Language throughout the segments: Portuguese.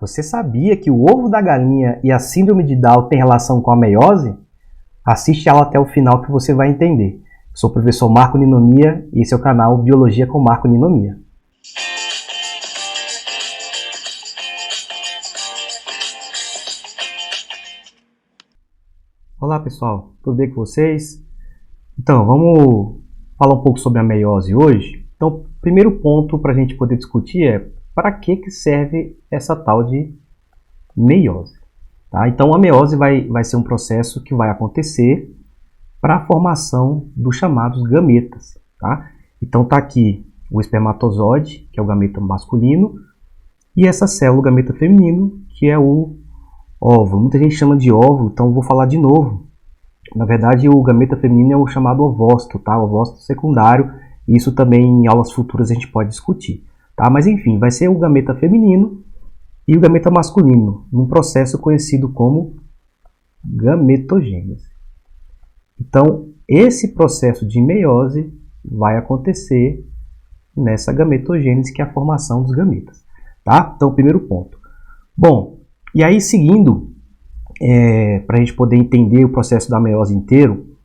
Você sabia que o ovo da galinha e a síndrome de Down têm relação com a meiose? Assiste ela até o final que você vai entender. Sou o professor Marco Ninomiya e esse é o canal Biologia com Marco Ninomiya. Olá pessoal, tudo bem com vocês? Então, vamos falar um pouco sobre a meiose hoje. Então, o primeiro ponto para a gente poder discutir é para que serve essa tal de meiose. Tá? Então, a meiose vai ser um processo que vai acontecer para a formação dos chamados gametas. Tá? Então, está aqui o espermatozoide, que é o gameta masculino, e essa célula, o gameta feminino, que é o óvulo. Muita gente chama de óvulo, então vou falar de novo. Na verdade, o gameta feminino é o chamado ovócito, tá? O ovócito secundário. Isso também em aulas futuras a gente pode discutir. Tá? Mas enfim, vai ser o gameta feminino e o gameta masculino, num processo conhecido como gametogênese. Então, esse processo de meiose vai acontecer nessa gametogênese, que é a formação dos gametas. Tá? Então, primeiro ponto. Bom, e aí seguindo, para a gente poder entender o processo da meiose inteiro,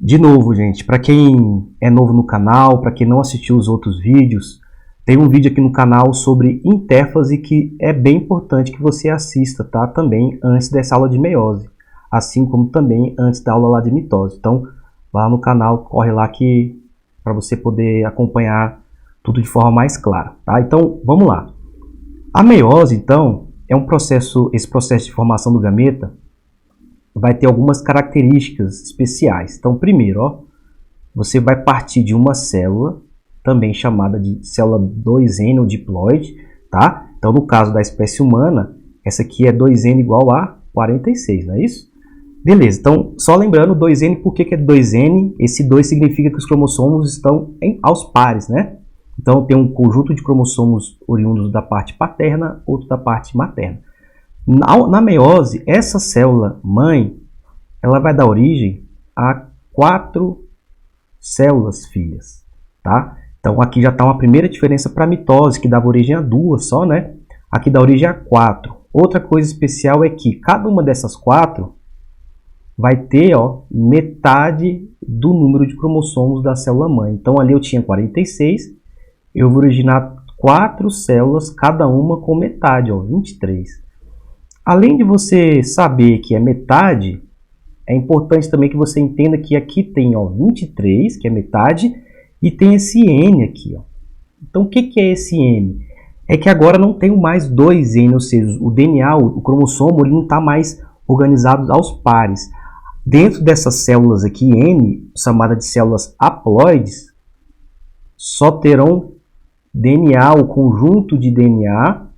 de novo, gente, para quem é novo no canal, para quem não assistiu os outros vídeos, tem um vídeo aqui no canal sobre interfase que é bem importante que você assista, tá? Também antes dessa aula de meiose, assim como também antes da aula lá de mitose. Então, lá no canal, corre lá que para você poder acompanhar tudo de forma mais clara, tá? Então, vamos lá. A meiose, então, é um processo, esse processo de formação do gameta vai ter algumas características especiais. Então, primeiro, ó, você vai partir de uma célula, também chamada de célula 2N ou diploide, tá? Então, no caso da espécie humana, essa aqui é 2N igual a 46, não é isso? Beleza, então, só lembrando, 2N, por que é 2N? Esse 2 significa que os cromossomos estão aos pares, né? Então, tem um conjunto de cromossomos oriundos da parte paterna, outro da parte materna. Na meiose, essa célula mãe, ela vai dar origem a 4 células filhas, tá? Então, aqui já está uma primeira diferença para a mitose, que dava origem a 2 só, né? Aqui dá origem a 4. Outra coisa especial é que cada uma dessas 4 vai ter, ó, metade do número de cromossomos da célula mãe. Então, ali eu tinha 46, eu vou originar 4 células, cada uma com metade, ó, 23. Além de você saber que é metade, é importante também que você entenda que aqui tem, ó, 23, que é metade, e tem esse N aqui, ó. Então, o que é esse N? É que agora não tem mais 2N, ou seja, o DNA, o cromossomo, ele não está mais organizado aos pares. Dentro dessas células aqui, N, chamada de células haploides, só terão DNA, o conjunto de DNA,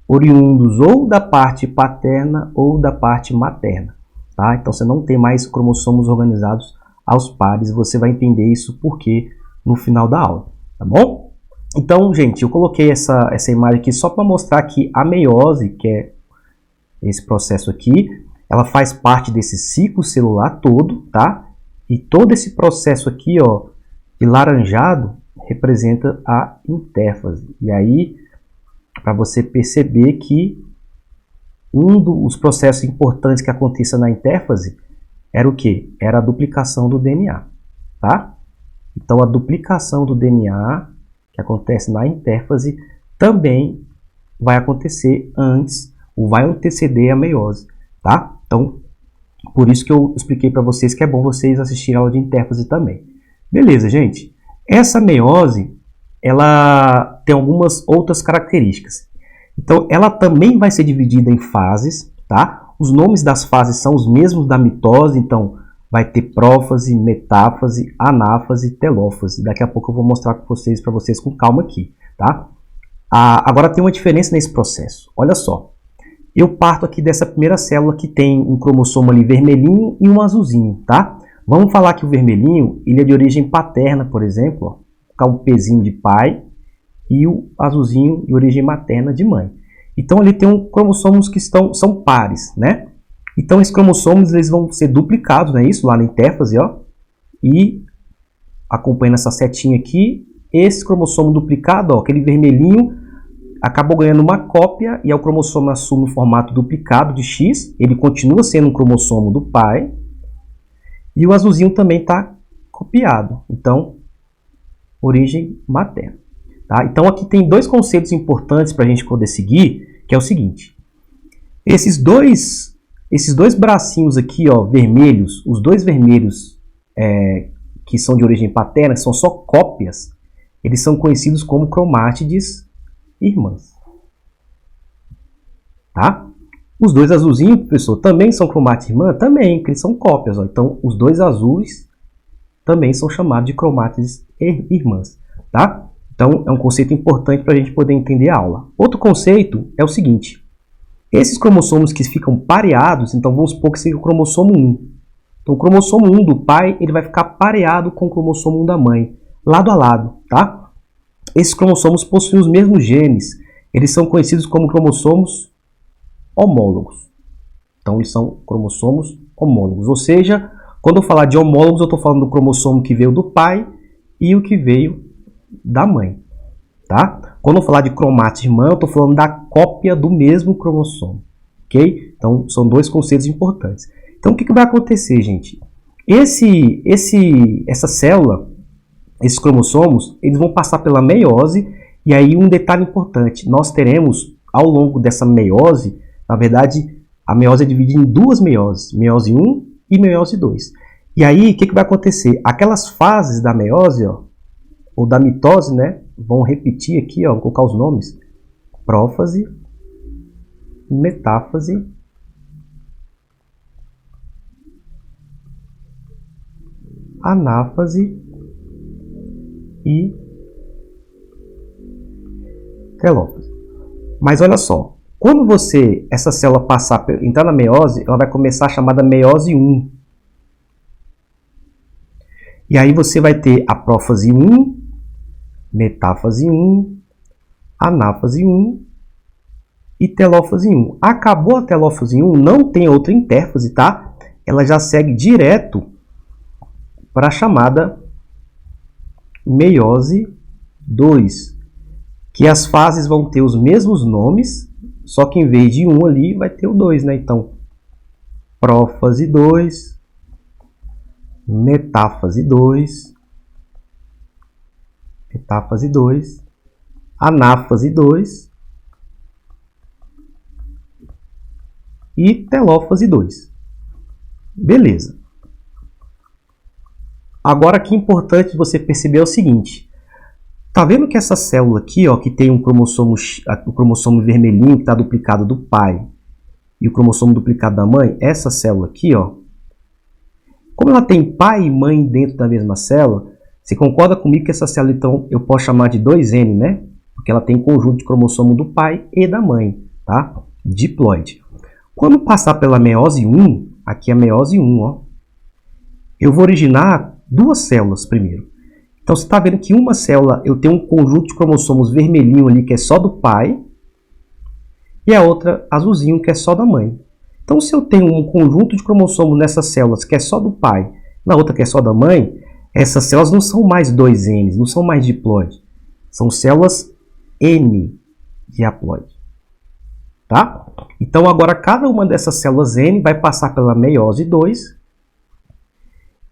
oriundos ou da parte paterna ou da parte materna. Tá? Então você não tem mais cromossomos organizados aos pares, você vai entender isso porque no final da aula, tá bom? Então, gente, eu coloquei essa imagem aqui só para mostrar que a meiose, que é esse processo aqui, ela faz parte desse ciclo celular todo, tá? E todo esse processo aqui, ó, de laranjado, representa a interfase. E aí, para você perceber que um dos processos importantes que acontecia na interfase era o quê? Era a duplicação do DNA, tá? Então, a duplicação do DNA, que acontece na interfase, também vai acontecer antes, ou vai anteceder a meiose, tá? Então, por isso que eu expliquei para vocês que é bom vocês assistirem a aula de interfase também. Beleza, gente? Essa meiose, ela tem algumas outras características. Então, ela também vai ser dividida em fases, tá? Os nomes das fases são os mesmos da mitose, então vai ter prófase, metáfase, anáfase, telófase. Daqui a pouco eu vou mostrar para vocês com calma aqui, tá? Agora tem uma diferença nesse processo. Olha só. Eu parto aqui dessa primeira célula que tem um cromossomo ali vermelhinho e um azulzinho, tá? Vamos falar que o vermelhinho, ele é de origem paterna, por exemplo, ó, colocar um Pzinho de pai, e o azulzinho de origem materna de mãe. Então, ali tem cromossomos que são pares, né? Então, esses cromossomos eles vão ser duplicados, não é isso? Lá na interfase, ó. E, acompanhando essa setinha aqui, esse cromossomo duplicado, ó, aquele vermelhinho, acabou ganhando uma cópia e o cromossomo assume o formato duplicado de X, ele continua sendo um cromossomo do pai, e o azulzinho também está copiado, então, origem materna. Tá? Então, aqui tem dois conceitos importantes para a gente poder seguir, que é o seguinte, esses dois bracinhos aqui, ó, vermelhos, os dois vermelhos que são de origem paterna, que são só cópias, eles são conhecidos como cromátides irmãs. Tá? Os dois azulzinhos, professor, também são cromátides irmãs? Também, porque eles são cópias. Ó. Então, os dois azuis também são chamados de cromátides irmãs. Tá? Então, é um conceito importante para a gente poder entender a aula. Outro conceito é o seguinte. Esses cromossomos que ficam pareados, então vamos supor que seja o cromossomo 1. Então, o cromossomo 1 do pai ele vai ficar pareado com o cromossomo 1 da mãe, lado a lado. Tá? Esses cromossomos possuem os mesmos genes. Eles são conhecidos como cromossomos homólogos. Então, eles são cromossomos homólogos. Ou seja, quando eu falar de homólogos, eu estou falando do cromossomo que veio do pai e o que veio da mãe. Tá? Quando eu falar de cromática irmã, eu estou falando da cópia do mesmo cromossomo. Ok? Então, são dois conceitos importantes. Então, o que vai acontecer, gente? Essa célula, esses cromossomos, eles vão passar pela meiose. E aí, um detalhe importante. Nós teremos, ao longo dessa meiose, na verdade, a meiose é dividida em duas meioses. Meiose 1 e meiose 2. E aí, o que vai acontecer? Aquelas fases da meiose, ó, ou da mitose, né? Vão repetir aqui, ó, vou colocar os nomes. Prófase, metáfase, anáfase e telófase. Mas olha só, quando essa célula entrar na meiose, ela vai começar a chamada meiose 1. E aí você vai ter a prófase 1, metáfase 1, anáfase 1 e telófase 1. Acabou a telófase 1, não tem outra intérfase, tá? Ela já segue direto para a chamada meiose 2, que as fases vão ter os mesmos nomes, só que em vez de 1 ali vai ter o 2, né? Então, prófase 2, metáfase 2, metáfase 2, anáfase 2 e telófase 2. Beleza. Agora, que é importante você perceber é o seguinte. Tá vendo que essa célula aqui, ó, que tem o cromossomo vermelhinho que está duplicado do pai e o cromossomo duplicado da mãe? Essa célula aqui, ó, como ela tem pai e mãe dentro da mesma célula, você concorda comigo que essa célula, então, eu posso chamar de 2N, né? Porque ela tem conjunto de cromossomo do pai e da mãe, tá? Diploide. Quando passar pela meiose 1, aqui é a meiose 1, ó, eu vou originar duas células primeiro. Então, você está vendo que uma célula, eu tenho um conjunto de cromossomos vermelhinho ali, que é só do pai, e a outra azulzinho, que é só da mãe. Então, se eu tenho um conjunto de cromossomos nessas células, que é só do pai, na outra que é só da mãe, essas células não são mais 2N, não são mais diploide. São células N de haploide. Tá? Então, agora, cada uma dessas células N vai passar pela meiose 2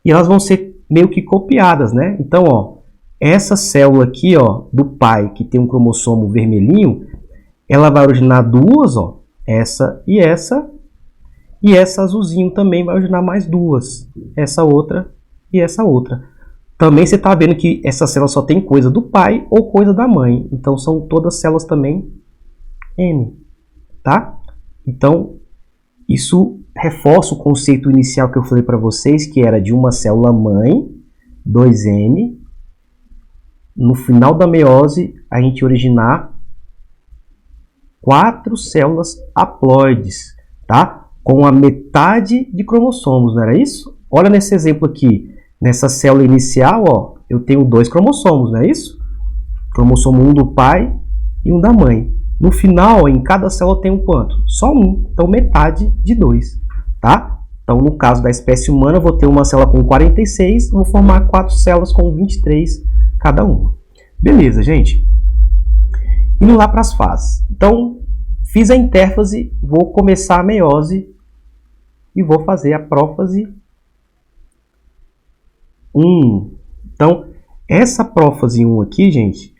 e elas vão ser meio que copiadas, né? Então, ó, essa célula aqui, ó, do pai, que tem um cromossomo vermelhinho, ela vai originar duas, ó, essa, e essa azulzinho também vai originar mais duas, essa outra e essa outra. Também você está vendo que essa célula só tem coisa do pai ou coisa da mãe, então são todas células também N, tá? Então, isso reforça o conceito inicial que eu falei para vocês, que era de uma célula mãe, 2N, no final da meiose, a gente originar 4 células haploides, tá? Com a metade de cromossomos, não era isso? Olha nesse exemplo aqui, nessa célula inicial, ó, eu tenho 2 cromossomos, não é isso? Cromossomo 1 do pai e um da mãe. No final, em cada célula tem um quanto? Só um, então metade de 2, tá? Então, no caso da espécie humana, eu vou ter uma célula com 46, vou formar 4 células com 23 cada uma. Beleza, gente? Indo lá para as fases. Então, fiz a intérfase, vou começar a meiose e vou fazer a prófase 1. Então, essa prófase 1 aqui, gente,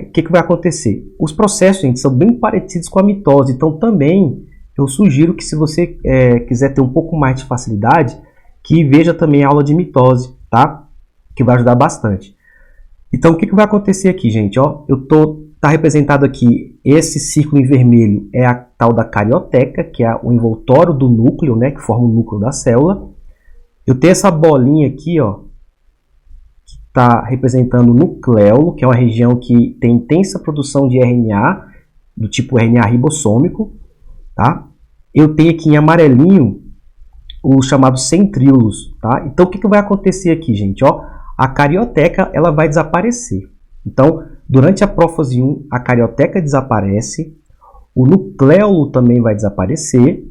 o que vai acontecer? Os processos, gente, são bem parecidos com a mitose. Então, também, eu sugiro que se você quiser ter um pouco mais de facilidade, que veja também a aula de mitose, tá? Que vai ajudar bastante. Então, o que vai acontecer aqui, gente? Ó, tá representado aqui, esse círculo em vermelho é a tal da carioteca, que é o envoltório do núcleo, né? Que forma o núcleo da célula. Eu tenho essa bolinha aqui, ó, que está representando o nucleolo, que é uma região que tem intensa produção de RNA, do tipo RNA ribossômico, tá? Eu tenho aqui em amarelinho os chamados centríolos, tá? Então, o que vai acontecer aqui, gente? Ó, a carioteca ela vai desaparecer. Então, durante a prófase 1, a carioteca desaparece, o nucleolo também vai desaparecer,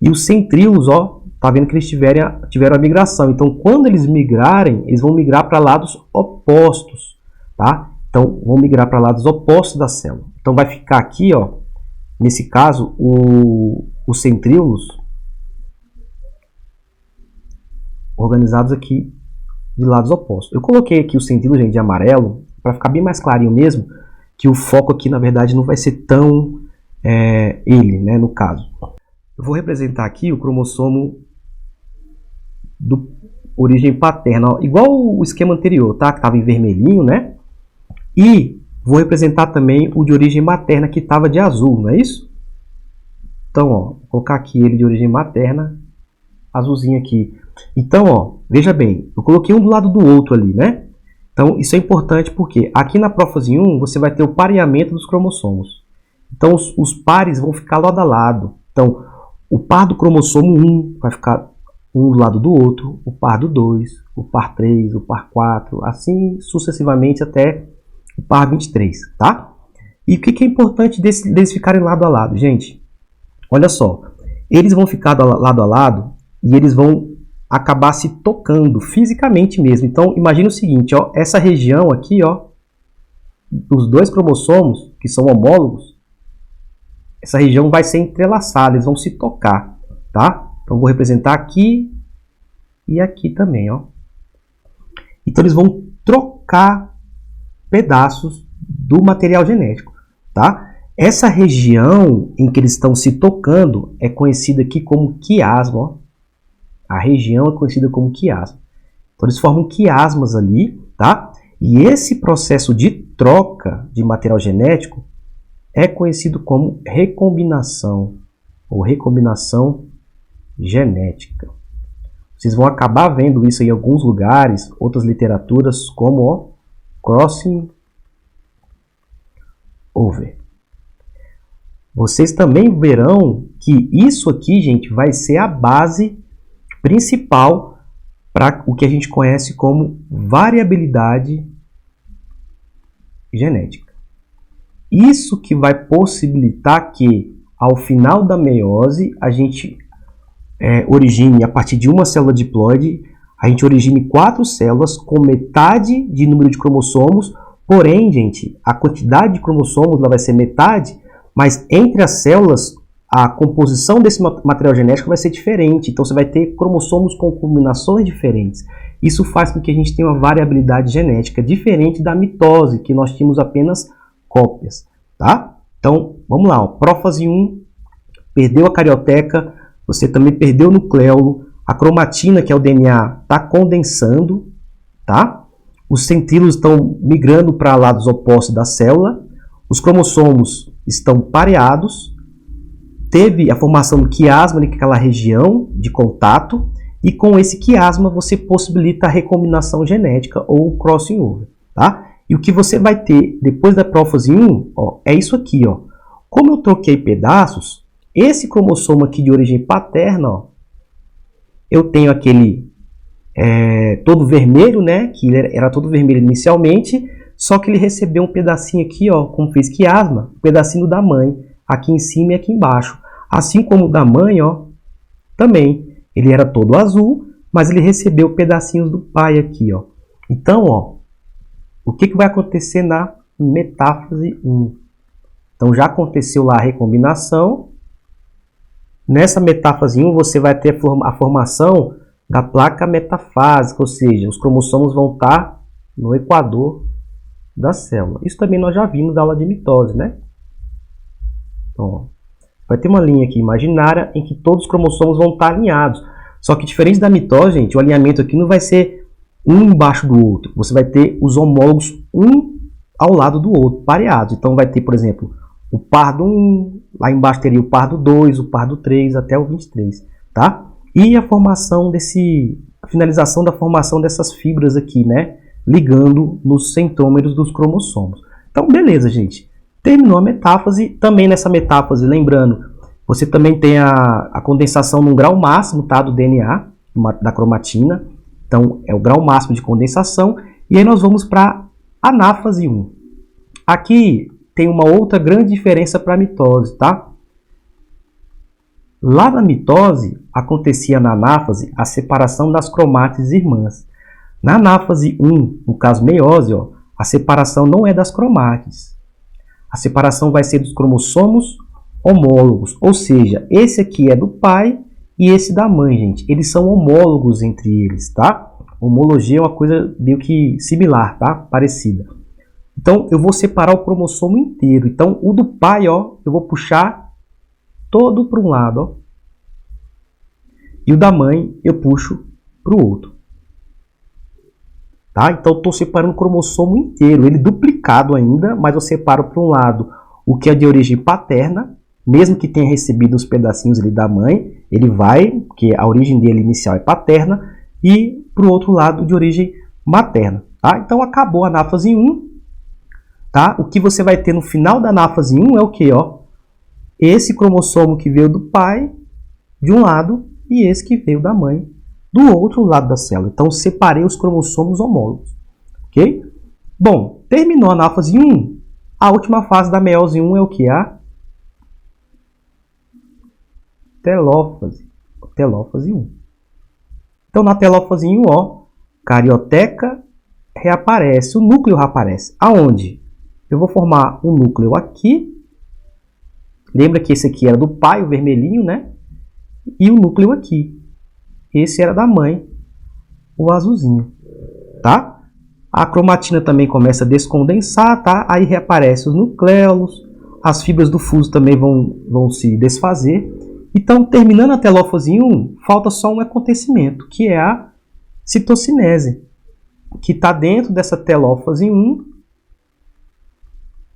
e os centríolos, ó, tá vendo que eles tiveram a migração. Então, quando eles migrarem, eles vão migrar para lados opostos, tá? Então, vão migrar para lados opostos da célula. Então, vai ficar aqui, ó, nesse caso, os centríolos organizados aqui de lados opostos. Eu coloquei aqui o centríolo, gente, de amarelo, para ficar bem mais clarinho mesmo, que o foco aqui, na verdade, não vai ser tão ele, né, no caso. Eu vou representar aqui o cromossomo do origem paterna, ó, igual o esquema anterior, tá? Que estava em vermelhinho, né? E vou representar também o de origem materna, que estava de azul, não é isso? Então, ó, vou colocar aqui ele de origem materna, azulzinho aqui. Então, ó, veja bem, eu coloquei um do lado do outro ali, né? Então, isso é importante porque aqui na prófase 1 você vai ter o pareamento dos cromossomos. Então, os pares vão ficar lado a lado. Então, o par do cromossomo 1 vai ficar um do lado do outro, o par do 2, o par 3, o par 4, assim sucessivamente até o par 23, tá? E o que é importante deles ficarem lado a lado, gente? Olha só, eles vão ficar lado a lado e eles vão acabar se tocando fisicamente mesmo. Então, imagine o seguinte, ó, essa região aqui, ó, dos dois cromossomos, que são homólogos, essa região vai ser entrelaçada, eles vão se tocar, tá? Então, vou representar aqui e aqui também, ó. Então, eles vão trocar pedaços do material genético, tá? Essa região em que eles estão se tocando é conhecida aqui como quiasma, ó. A região é conhecida como quiasma. Então, eles formam quiasmas ali, tá? E esse processo de troca de material genético é conhecido como recombinação ou recombinação genética. Vocês vão acabar vendo isso em alguns lugares, outras literaturas, como ó, crossing over. Vocês também verão que isso aqui, gente, vai ser a base principal para o que a gente conhece como variabilidade genética. Isso que vai possibilitar que, ao final da meiose, a gente origine, a partir de uma célula diploide, a gente origine 4 células com metade de número de cromossomos, porém, gente, a quantidade de cromossomos ela vai ser metade, mas entre as células, a composição desse material genético vai ser diferente. Então, você vai ter cromossomos com combinações diferentes. Isso faz com que a gente tenha uma variabilidade genética diferente da mitose, que nós tínhamos apenas cópias, tá? Então, vamos lá, ó. Prófase 1, perdeu a carioteca, você também perdeu o nucleolo, a cromatina, que é o DNA, está condensando, tá? Os centríolos estão migrando para lados opostos da célula, os cromossomos estão pareados, teve a formação do quiasma, naquela região de contato, e com esse quiasma você possibilita a recombinação genética ou crossing over, tá? E o que você vai ter depois da prófase 1, ó, é isso aqui, ó. Como eu troquei pedaços, esse cromossomo aqui de origem paterna, ó, eu tenho aquele todo vermelho, né? Que ele era todo vermelho inicialmente, só que ele recebeu um pedacinho aqui, ó, como fez quiasma, um pedacinho da mãe, aqui em cima e aqui embaixo. Assim como o da mãe, ó, também. Ele era todo azul, mas ele recebeu pedacinhos do pai aqui, ó. Então, ó, o que vai acontecer na metáfase 1? Então já aconteceu lá a recombinação. Nessa metáfase 1 você vai ter a formação da placa metafásica, ou seja, os cromossomos vão estar no equador da célula. Isso também nós já vimos da aula de mitose, né? Então, ó, vai ter uma linha aqui imaginária em que todos os cromossomos vão estar alinhados. Só que diferente da mitose, gente, o alinhamento aqui não vai ser um embaixo do outro. Você vai ter os homólogos um ao lado do outro, pareados. Então vai ter, por exemplo, o par do 1, lá embaixo teria o par do 2, o par do 3, até o 23, tá? E a formação a finalização da formação dessas fibras aqui, né? Ligando nos centômeros dos cromossomos. Então, beleza, gente. Terminou a metáfase. Também nessa metáfase, lembrando, você também tem a condensação num grau máximo, tá? Do DNA, da cromatina. Então, é o grau máximo de condensação. E aí nós vamos para a anáfase 1. Aqui tem uma outra grande diferença para a mitose, tá? Lá na mitose, acontecia na anáfase a separação das cromátides irmãs. Na anáfase 1, no caso meiose, ó, a separação não é das cromátides. A separação vai ser dos cromossomos homólogos, ou seja, esse aqui é do pai e esse da mãe, gente. Eles são homólogos entre eles, tá? Homologia é uma coisa meio que similar, tá? Parecida. Então, eu vou separar o cromossomo inteiro. Então, o do pai, ó, eu vou puxar todo para um lado, ó. E o da mãe, eu puxo para o outro. Tá? Então, estou separando o cromossomo inteiro. Ele duplicado ainda, mas eu separo para um lado o que é de origem paterna, mesmo que tenha recebido os pedacinhos ali da mãe, ele vai, porque a origem dele inicial é paterna, e para o outro lado de origem materna. Tá? Então, acabou a anáfase 1. Tá? O que você vai ter no final da anáfase 1 é o quê? Ó? Esse cromossomo que veio do pai, de um lado, e esse que veio da mãe, do outro lado da célula. Então, separei os cromossomos homólogos. Ok? Bom, terminou a anáfase 1. A última fase da meiose 1 é o que? A telófase. Telófase 1. Então, na telófase 1, ó, carioteca reaparece, o núcleo reaparece. Aonde? Eu vou formar um núcleo aqui. Lembra que esse aqui era do pai, o vermelhinho, né? E o núcleo aqui. Esse era da mãe, o azulzinho, tá? A cromatina também começa a descondensar, tá? Aí reaparecem os nucléolos, as fibras do fuso também vão se desfazer. Então, terminando a telófase 1, falta só um acontecimento, que é a citocinese, que está dentro dessa telófase 1.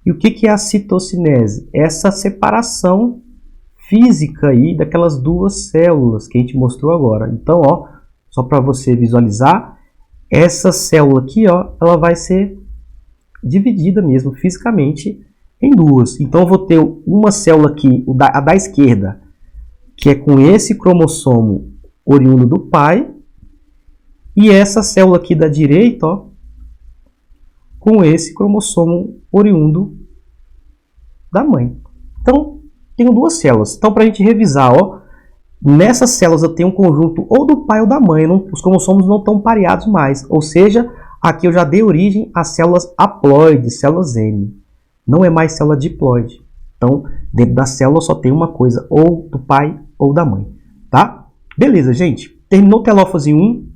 E o que é a citocinese? Essa separação física aí daquelas duas células que a gente mostrou agora. Então, ó, só para você visualizar, essa célula aqui, ó, ela vai ser dividida mesmo fisicamente em duas. Então, eu vou ter uma célula aqui, a da esquerda, que é com esse cromossomo oriundo do pai, e essa célula aqui da direita, ó, com esse cromossomo oriundo da mãe. Então, tenho duas células. Então, para a gente revisar, ó, nessas células eu tenho um conjunto ou do pai ou da mãe. Os cromossomos não estão pareados mais. Ou seja, aqui eu já dei origem às células haploides, células M. Não é mais célula diploide. Então, dentro da célula só tem uma coisa, ou do pai ou da mãe. Tá? Beleza, gente. Terminou telófase 1,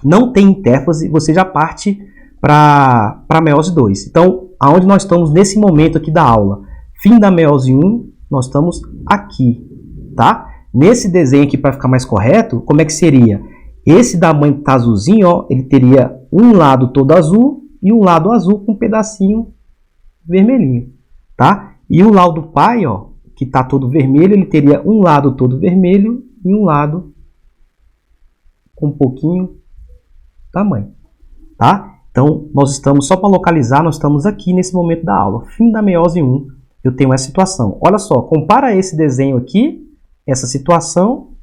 não tem intérfase, você já parte para a meiose 2. Então, aonde nós estamos nesse momento aqui da aula? Fim da meiose 1, nós estamos aqui, tá? Nesse desenho aqui, para ficar mais correto, como é que seria? Esse da mãe que tá azulzinho, ó, ele teria um lado todo azul e um lado azul com um pedacinho vermelhinho, tá? E o lado do pai, ó, que tá todo vermelho, ele teria um lado todo vermelho e um lado com um pouquinho da mãe, tá? Então, nós estamos, só para localizar, nós estamos aqui nesse momento da aula. Fim da meiose 1. Eu tenho essa situação. Olha só, compara esse desenho aqui, essa situação,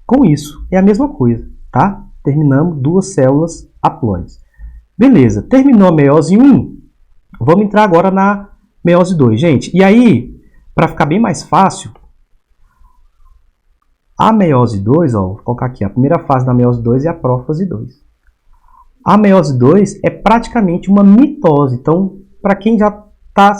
com isso. É a mesma coisa, tá? Terminamos duas células haploides. Beleza, terminou a meiose 1, vamos entrar agora na meiose 2, gente. E aí, para ficar bem mais fácil, a meiose 2, ó, vou colocar aqui, a primeira fase da meiose 2 é a prófase 2. A meiose 2 é praticamente uma mitose. Então, para quem já está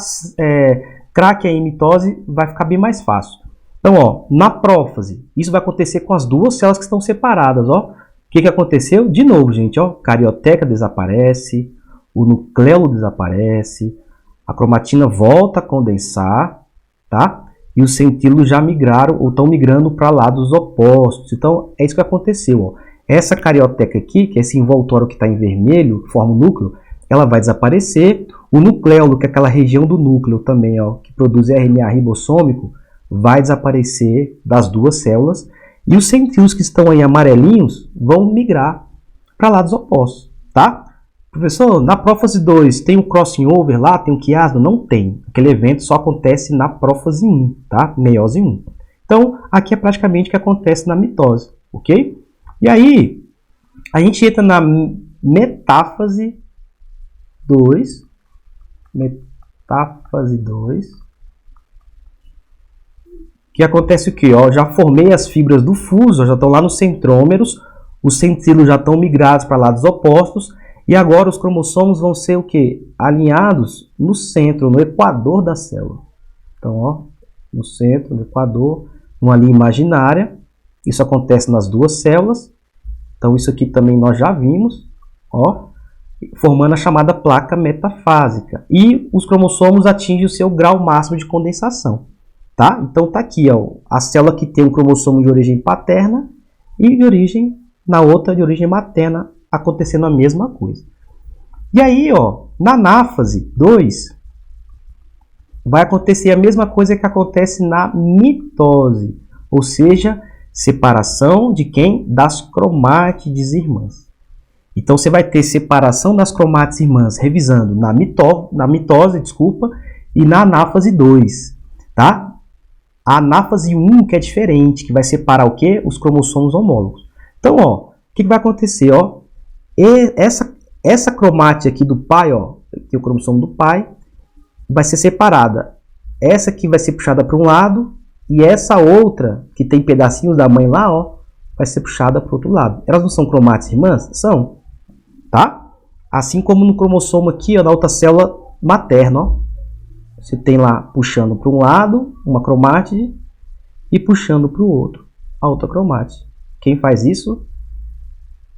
craque aí em mitose, vai ficar bem mais fácil. Então, ó, na prófase, isso vai acontecer com as duas células que estão separadas, ó. O que aconteceu? De novo, gente, ó, carioteca desaparece, o nucleolo desaparece, a cromatina volta a condensar, tá? E os centríolos já migraram ou estão migrando para lados opostos. Então, é isso que aconteceu, ó. Essa carioteca aqui, que é esse envoltório que está em vermelho, que forma o núcleo, ela vai desaparecer. O nucleolo, que é aquela região do núcleo também, ó, que produz RNA ribossômico, vai desaparecer das duas células. E os centríolos que estão aí amarelinhos vão migrar para lados opostos, tá? Professor, na prófase 2 tem um crossing over lá, tem um quiasma? Não tem. Aquele evento só acontece na prófase 1, tá? Meiose 1. Então, aqui é praticamente o que acontece na mitose, ok? E aí, a gente entra na metáfase 2. Metáfase 2. Que acontece o quê? Ó, já formei as fibras do fuso, já estão lá nos centrômeros, os centríolos já estão migrados para lados opostos, e agora os cromossomos vão ser o quê? Alinhados no centro, no equador da célula. Então, ó, no centro, no equador, uma linha imaginária. Isso acontece nas duas células. Então, isso aqui também nós já vimos, ó, formando a chamada placa metafásica. E os cromossomos atingem o seu grau máximo de condensação. Tá? Então, tá aqui, ó, a célula que tem um cromossomo de origem paterna e de origem, na outra, de origem materna, acontecendo a mesma coisa. E aí, ó, na anáfase 2, vai acontecer a mesma coisa que acontece na mitose, ou seja, separação de quem? Das cromátides irmãs. Então, você vai ter separação das cromátides irmãs, revisando na mitose, e na anáfase 2, tá? A anáfase 1, que é diferente, que vai separar o quê? Os cromossomos homólogos. Então, ó, o que vai acontecer, ó? Essa cromátide aqui do pai, ó, que é o cromossomo do pai, vai ser separada. Essa aqui vai ser puxada para um lado e essa outra, que tem pedacinhos da mãe lá, ó, vai ser puxada para o outro lado. Elas não são cromátides irmãs? São, tá? Assim como no cromossomo aqui, ó, na outra célula materna, ó. Você tem lá puxando para um lado uma cromátide e puxando para o outro a outra cromátide. Quem faz isso?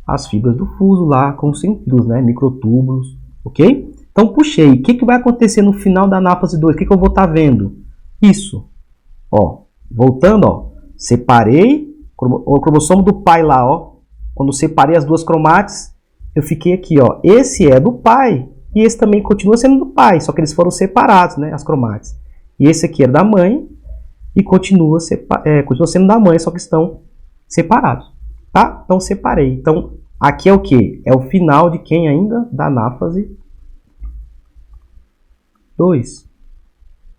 As fibras do fuso lá com os centríolos, né? Microtúbulos, ok? Então puxei. O que vai acontecer no final da anáfase 2? O que eu vou estar vendo? Isso. Ó, voltando, ó. Separei o cromossomo do pai lá, ó. Quando separei as duas cromátides, eu fiquei aqui, ó. Esse é do pai e esse também continua sendo do pai, só que eles foram separados, né? As cromátides. E esse aqui é da mãe e continua sendo da mãe, só que estão separados. Tá? Então, separei. Então, aqui é o que? É o final de quem ainda? Da anáfase 2.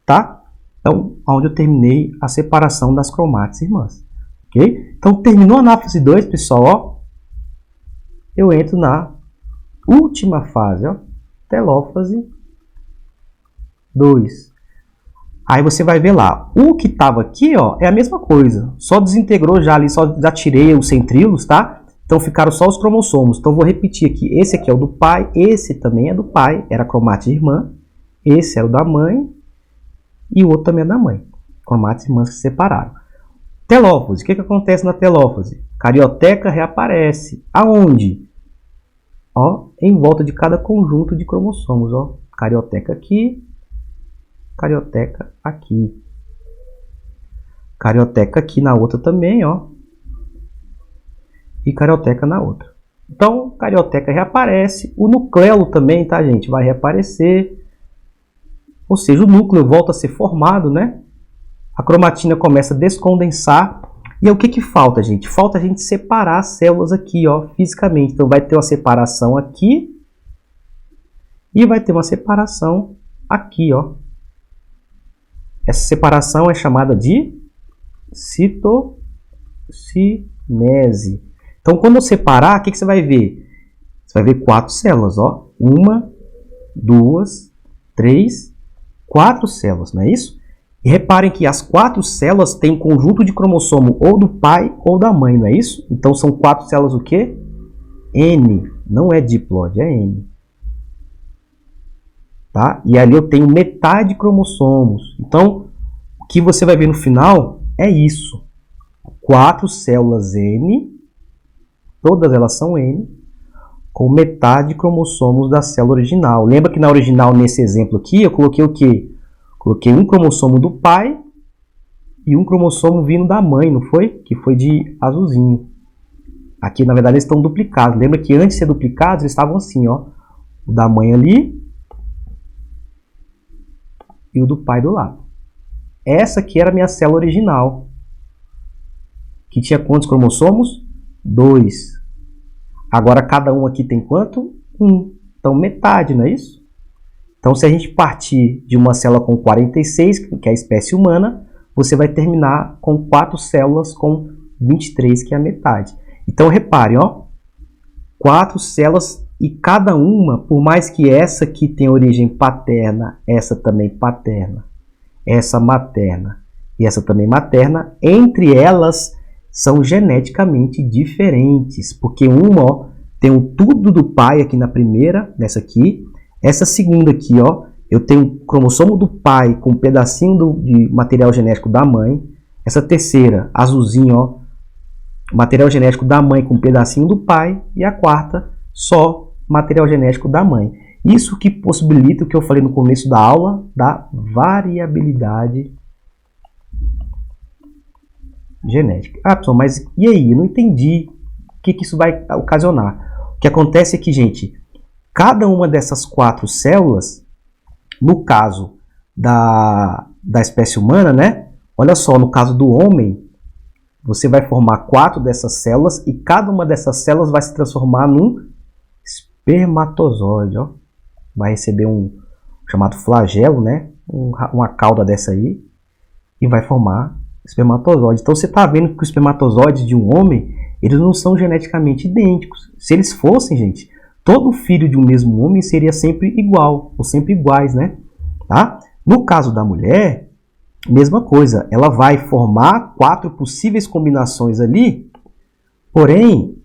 Tá? Então, onde eu terminei a separação das cromátides irmãs. Ok? Então, terminou a anáfase 2, pessoal, ó. Eu entro na última fase, ó. Telófase 2. Aí você vai ver lá, o que estava aqui, ó, é a mesma coisa. Só desintegrou já ali, só já tirei os centríolos, tá? Então ficaram só os cromossomos. Então vou repetir aqui, esse aqui é o do pai, esse também é do pai, era cromátide irmã. Esse era o da mãe e o outro também é da mãe. Cromátides irmãs que se separaram. Telófase, o que acontece na telófase? Carioteca reaparece. Aonde? Ó, em volta de cada conjunto de cromossomos, ó. Carioteca aqui. Carioteca aqui. Carioteca aqui na outra também, ó. E carioteca na outra. Então, carioteca reaparece. O nucleolo também, tá, gente? Vai reaparecer. Ou seja, o núcleo volta a ser formado, né? A cromatina começa a descondensar. E aí, o que falta, gente? Falta a gente separar as células aqui, ó, fisicamente. Então, vai ter uma separação aqui. E vai ter uma separação aqui, ó. Essa separação é chamada de citocinese. Então, quando eu separar, o que você vai ver? Você vai ver 4 células, ó. 1, 2, 3, 4 células, não é isso? E reparem que as 4 células têm conjunto de cromossomo ou do pai ou da mãe, não é isso? Então, são 4 células o quê? N. Não é diploide, é N. tá? E ali eu tenho metade de cromossomos. Então, o que você vai ver no final é isso. 4 células N, todas elas são N, com metade de cromossomos da célula original. Lembra que na original, nesse exemplo aqui, eu coloquei o quê? Coloquei um cromossomo do pai e um cromossomo vindo da mãe, não foi? Que foi de azulzinho. Aqui, na verdade, eles estão duplicados. Lembra que antes de ser duplicados, eles estavam assim, ó. O da mãe ali e o do pai do lado. Essa aqui era a minha célula original. Que tinha quantos cromossomos? 2. Agora, cada um aqui tem quanto? 1. Então, metade, não é isso? Então, se a gente partir de uma célula com 46, que é a espécie humana, você vai terminar com 4 células com 23, que é a metade. Então, reparem, ó, 4 células e cada uma, por mais que essa aqui tenha origem paterna, essa também paterna, essa materna e essa também materna, entre elas são geneticamente diferentes, porque uma, ó, tem um tudo do pai aqui na primeira, nessa aqui, essa segunda aqui, ó, eu tenho um cromossomo do pai com um pedacinho de material genético da mãe, essa terceira, azulzinho, ó, material genético da mãe com um pedacinho do pai, e a quarta, só material genético da mãe. Isso que possibilita o que eu falei no começo da aula, da variabilidade genética. Ah, pessoal, mas e aí? Eu não entendi o que isso vai ocasionar. O que acontece é que, gente, cada uma dessas 4 células, no caso da espécie humana, né? Olha só, no caso do homem, você vai formar 4 dessas células e cada uma dessas células vai se transformar num espermatozoide, ó. Vai receber um chamado flagelo, né? Uma cauda dessa aí e vai formar espermatozoide. Então você está vendo que os espermatozoides de um homem, eles não são geneticamente idênticos. Se eles fossem, gente, todo filho de um mesmo homem seria sempre igual, ou sempre iguais, né? Tá? No caso da mulher, mesma coisa. Ela vai formar 4 possíveis combinações ali, porém,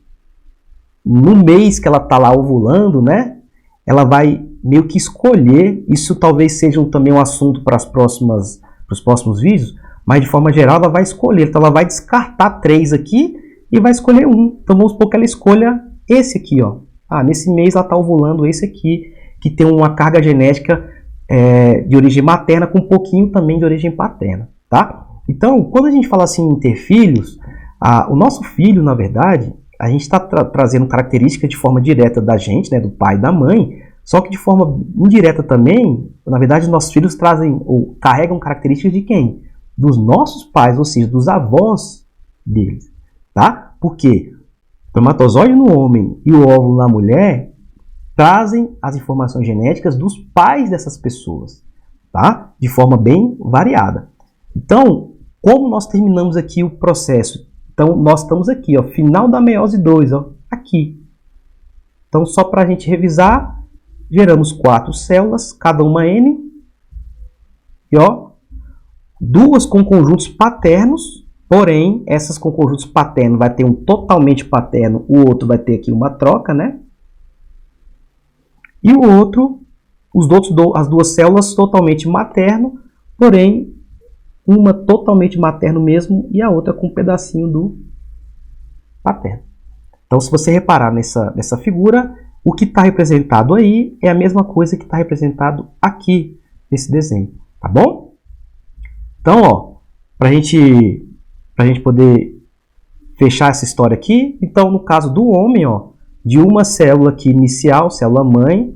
no mês que ela está lá ovulando, né? Ela vai meio que escolher, isso talvez seja também um assunto para os próximos vídeos, mas de forma geral ela vai escolher, então ela vai descartar 3 aqui e vai escolher um. Então vamos supor que ela escolha esse aqui, ó. Ah, nesse mês ela está ovulando esse aqui, que tem uma carga genética de origem materna com um pouquinho também de origem paterna, tá? Então, quando a gente fala assim em ter filhos, o nosso filho, na verdade, a gente está trazendo características de forma direta da gente, né, do pai e da mãe, só que de forma indireta também, na verdade, nossos filhos trazem ou carregam características de quem? Dos nossos pais, ou seja, dos avós deles, tá? Porque o espermatozoide no homem e o óvulo na mulher trazem as informações genéticas dos pais dessas pessoas, tá? De forma bem variada. Então, como nós terminamos aqui o processo? Então, nós estamos aqui, ó, final da meiose 2, ó, aqui. Então, só para a gente revisar, geramos 4 células, cada uma N, e ó, 2 com conjuntos paternos, porém, essas com conjuntos paternos vai ter um totalmente paterno, o outro vai ter aqui uma troca, né? E o outro, as 2 células totalmente materno, porém, uma totalmente materno mesmo e a outra com um pedacinho do paterno. Então, se você reparar nessa figura, o que está representado aí é a mesma coisa que está representado aqui nesse desenho, tá bom? Então, ó, pra gente poder fechar essa história aqui, então no caso do homem, ó, de uma célula aqui inicial, célula mãe,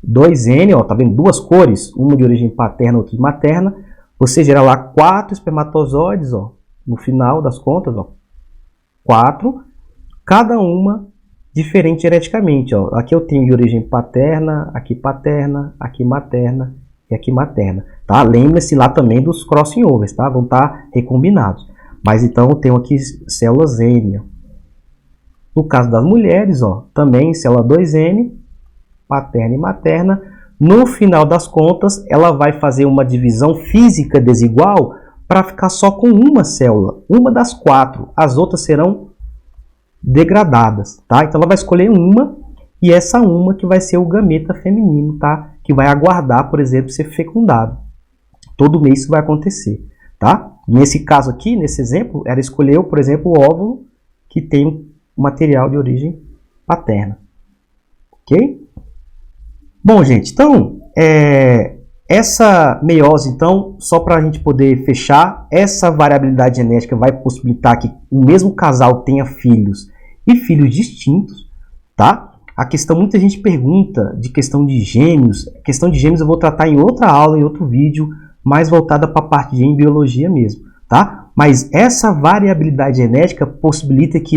2N, ó, tá vendo? 2 cores, uma de origem paterna, outra de materna, você gera lá 4 espermatozoides, ó, no final das contas, ó, 4, cada uma diferente geneticamente, ó. Aqui eu tenho de origem paterna, aqui materna e aqui materna, tá? Lembre-se lá também dos crossing overs, tá? Vão estar recombinados. Mas então eu tenho aqui células N. Ó. No caso das mulheres, ó, também célula 2N, paterna e materna. No final das contas, ela vai fazer uma divisão física desigual para ficar só com uma célula, uma das 4. As outras serão degradadas, tá? Então ela vai escolher uma e essa uma que vai ser o gameta feminino, tá? que vai aguardar, por exemplo, ser fecundado. Todo mês isso vai acontecer, tá? Nesse caso aqui, nesse exemplo, ela escolheu, por exemplo, o óvulo que tem material de origem paterna. Ok? Bom, gente, então, essa meiose, então, só para a gente poder fechar, essa variabilidade genética vai possibilitar que o mesmo casal tenha filhos e filhos distintos, tá? A questão, muita gente pergunta de questão de gêmeos. A questão de gêmeos eu vou tratar em outra aula, em outro vídeo, mais voltada para a parte de embriologia mesmo, tá? Mas essa variabilidade genética possibilita que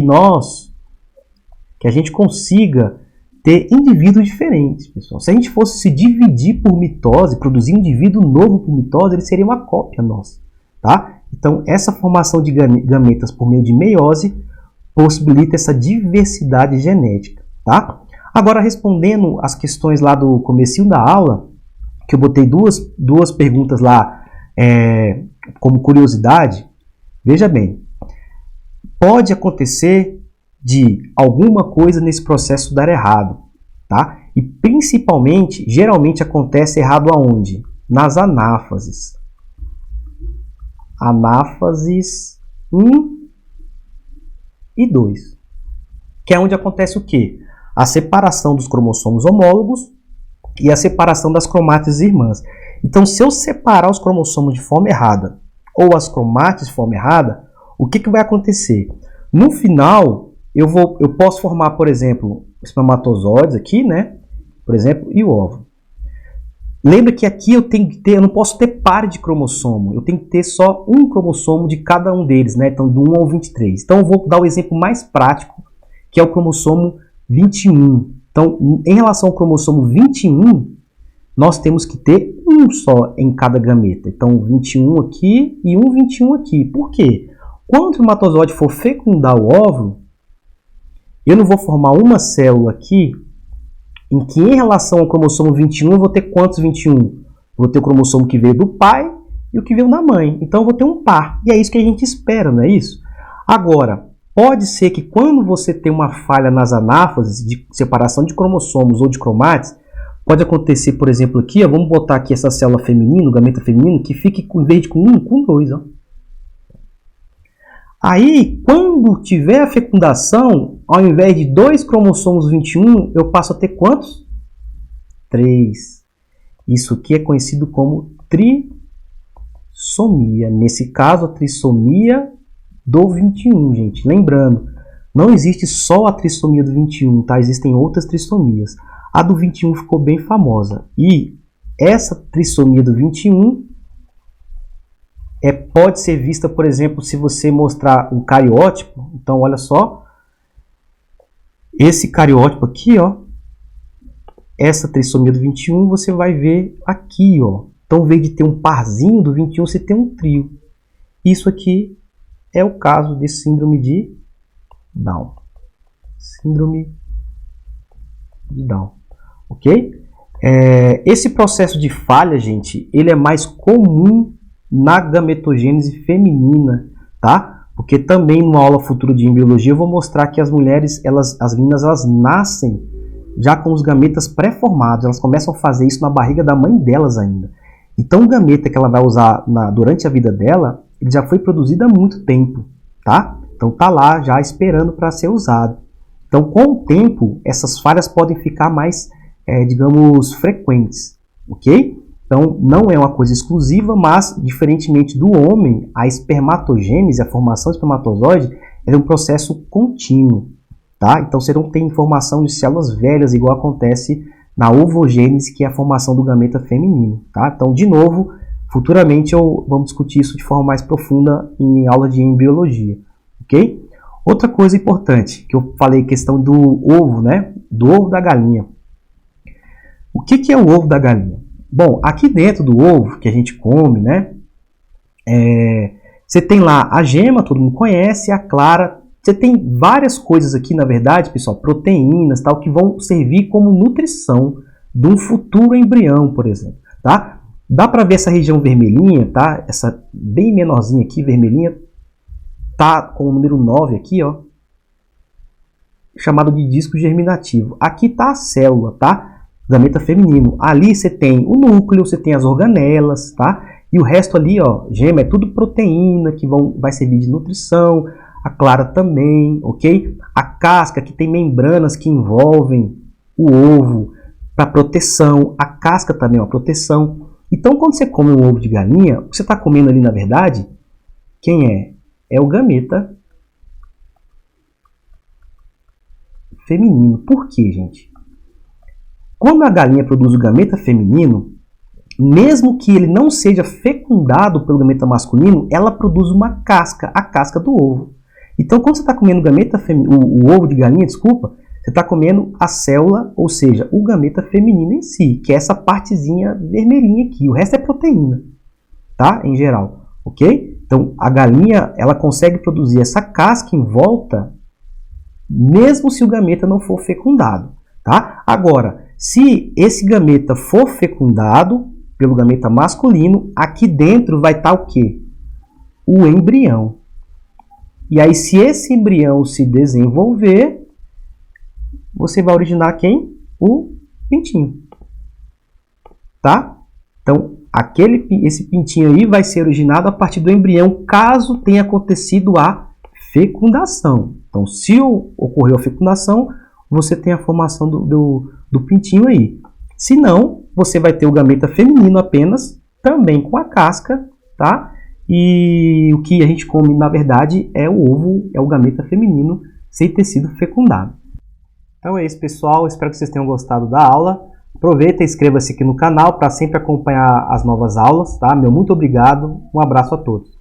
a gente consiga ter indivíduos diferentes, pessoal. Se a gente fosse se dividir por mitose, produzir um indivíduo novo por mitose, ele seria uma cópia nossa, tá? Então, essa formação de gametas por meio de meiose possibilita essa diversidade genética, tá? Agora, respondendo as questões lá do comecinho da aula, que eu botei duas perguntas lá como curiosidade, veja bem, pode acontecer de alguma coisa nesse processo dar errado, tá? E principalmente, geralmente acontece errado aonde? Nas anáfases. Anáfases 1 e 2. Que é onde acontece o quê? A separação dos cromossomos homólogos e a separação das cromátides irmãs. Então, se eu separar os cromossomos de forma errada ou as cromátides de forma errada, o que vai acontecer? No final, eu posso formar, por exemplo, espermatozoides aqui, né? Por exemplo, e o óvulo. Lembra que aqui eu não posso ter par de cromossomo, eu tenho que ter só um cromossomo de cada um deles, né? Então, do 1 ao 23. Então, eu vou dar o exemplo mais prático, que é o cromossomo 21. Então, em relação ao cromossomo 21, nós temos que ter um só em cada gameta. Então, 21 aqui e 21 aqui. Por quê? Quando o espermatozoide for fecundar o óvulo, eu não vou formar uma célula aqui em que, em relação ao cromossomo 21, eu vou ter quantos 21? Vou ter o cromossomo que veio do pai e o que veio da mãe. Então, eu vou ter um par. E é isso que a gente espera, não é isso? Agora, pode ser que quando você tem uma falha nas anáfases de separação de cromossomos ou de cromátides, pode acontecer, por exemplo, aqui, ó, vamos botar aqui essa célula feminina, o gameta feminino, que fique em vez de com 1, com 2, ó. Aí, quando tiver a fecundação, ao invés de 2 cromossomos 21, eu passo a ter quantos? 3. Isso aqui é conhecido como trissomia. Nesse caso, a trissomia do 21, gente. Lembrando, não existe só a trissomia do 21, tá? Existem outras trissomias. A do 21 ficou bem famosa. E essa trissomia do 21 pode ser vista, por exemplo, se você mostrar um cariótipo. Então, olha só. Esse cariótipo aqui, ó. Essa trissomia do 21, você vai ver aqui, ó. Então, ao invés de ter um parzinho do 21, você tem um trio. Isso aqui é o caso de síndrome de Down. Síndrome de Down. Ok? Esse processo de falha, gente, ele é mais comum na gametogênese feminina, tá? Porque também numa aula futura de embriologia eu vou mostrar que as mulheres, as meninas, elas nascem já com os gametas pré-formados, elas começam a fazer isso na barriga da mãe delas ainda. Então o gameta que ela vai usar durante a vida dela, ele já foi produzido há muito tempo, tá? Então tá lá já esperando para ser usado. Então com o tempo, essas falhas podem ficar mais, digamos, frequentes, ok? Então, não é uma coisa exclusiva, mas, diferentemente do homem, a espermatogênese, a formação do espermatozoide, é um processo contínuo, tá? Então, você não tem formação de células velhas, igual acontece na ovogênese, que é a formação do gameta feminino, tá? Então, de novo, futuramente vamos discutir isso de forma mais profunda em aula de embriologia, ok? Outra coisa importante, que eu falei, questão do ovo, né? Do ovo da galinha. O que é o ovo da galinha? Bom, aqui dentro do ovo que a gente come, né? Você tem lá a gema, todo mundo conhece, a clara. Você tem várias coisas aqui, na verdade, pessoal, proteínas, tal, que vão servir como nutrição de um futuro embrião, por exemplo, tá? Dá para ver essa região vermelhinha, tá? Essa bem menorzinha aqui, vermelhinha, tá com o número 9 aqui, ó, chamado de disco germinativo. Aqui tá a célula, tá? gameta feminino. Ali você tem o núcleo, você tem as organelas, tá? E o resto ali, ó, gema, é tudo proteína que vai servir de nutrição, a clara também, ok? A casca, que tem membranas que envolvem o ovo para proteção, a casca também é uma proteção. Então, quando você come um ovo de galinha, o que você está comendo ali, na verdade, quem é? É o gameta feminino. Por quê, gente? Quando a galinha produz o gameta feminino, mesmo que ele não seja fecundado pelo gameta masculino, ela produz uma casca, a casca do ovo. Então, quando você está comendo o ovo de galinha, desculpa, você está comendo a célula, ou seja, o gameta feminino em si, que é essa partezinha vermelhinha aqui. O resto é proteína, tá? Em geral, ok? Então, a galinha, ela consegue produzir essa casca em volta, mesmo se o gameta não for fecundado, tá? Agora, se esse gameta for fecundado pelo gameta masculino, aqui dentro vai estar o quê? O embrião. E aí, se esse embrião se desenvolver, você vai originar quem? O pintinho. Tá? Então, esse pintinho aí vai ser originado a partir do embrião, caso tenha acontecido a fecundação. Então, se ocorreu a fecundação, você tem a formação do pintinho aí. Se não, você vai ter o gameta feminino apenas, também com a casca, tá? E o que a gente come, na verdade, é o ovo, é o gameta feminino, sem ter sido fecundado. Então é isso, pessoal. Espero que vocês tenham gostado da aula. Aproveita e inscreva-se aqui no canal para sempre acompanhar as novas aulas, tá? Meu muito obrigado. Um abraço a todos.